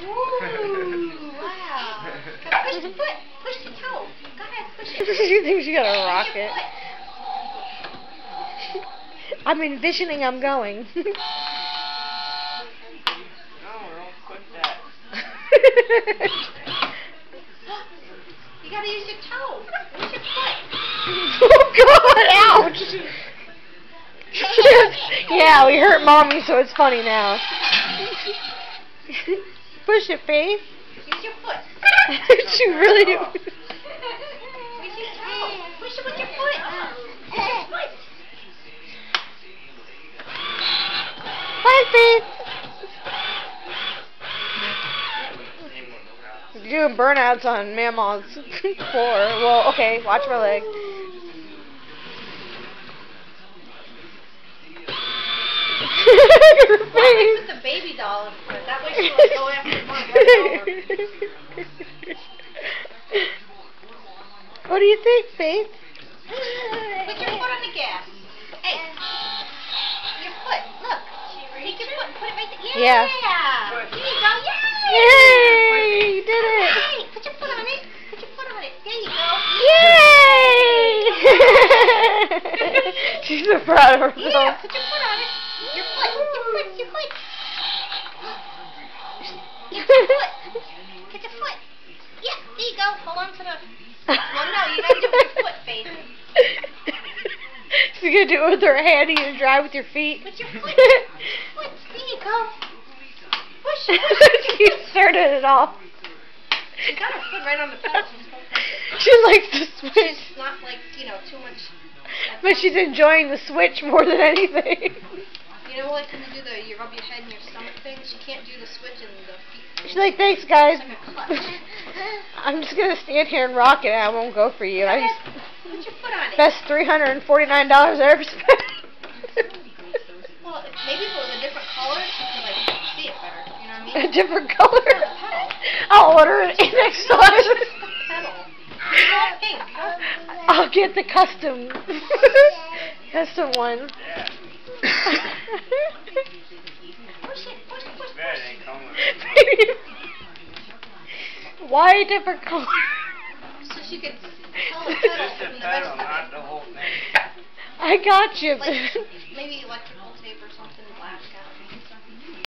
Ooh, wow. Push the foot. Push the toe. Go ahead, push it. You think she's gonna rock Push your it? foot. I'm envisioning I'm going. No, don't put that. You gotta use your toe. Use your foot. Oh God! Ouch! Yeah, we hurt mommy, so it's funny now. Push it, Faith. Use your foot. She really. Use your toe. Push it with your foot. With your foot. Bye, Faith. You're doing burnouts on Mama's floor. Well, okay, watch my leg. Your Put face. the baby doll in front. That way she won't go after mom right over. What do you think, Faith? Put your foot on the gas. Hey. Your foot. Look. Take your foot and put it right there. Yeah. There you go. Yay! Yay! You did it! Hey, put your foot on it. Put your foot on it. There you go. Yay! She's so proud of herself. Yeah, put your foot on it. Your foot. Your foot. Your foot. Get your foot. Get your foot. Yeah, there you go. Hold on to the... Well, no, you gotta do it with your foot, Faith. She's gonna do it with her hand. You gonna drive with your feet. With your foot. Foot. There you go. Push. She started it off. She got her foot right on the pedal. She likes the switch, She's not like, you know, too much. but she's enjoying the switch more than anything. You know, like when you do the, you rub your head and your stomach thing, she can't do the switch and the feet. She's like, thanks, guys. It's like a clutch. I'm just gonna stand here and rock it. I won't go for you. I just Put your foot on it. best $349 I ever spent. Well, maybe if it was a different color, she could like see it better. You know what I A mean? different color. No, the pedal. I'll order it next time. The pedal. You want pink. I'll get the custom one. Yeah. Push it. Push, push, That push. ain't coming. Why a different color? So she could tell the pedal Just the from the rest pedal, of it. not the whole thing. I got you. Like, maybe electrical tape or something.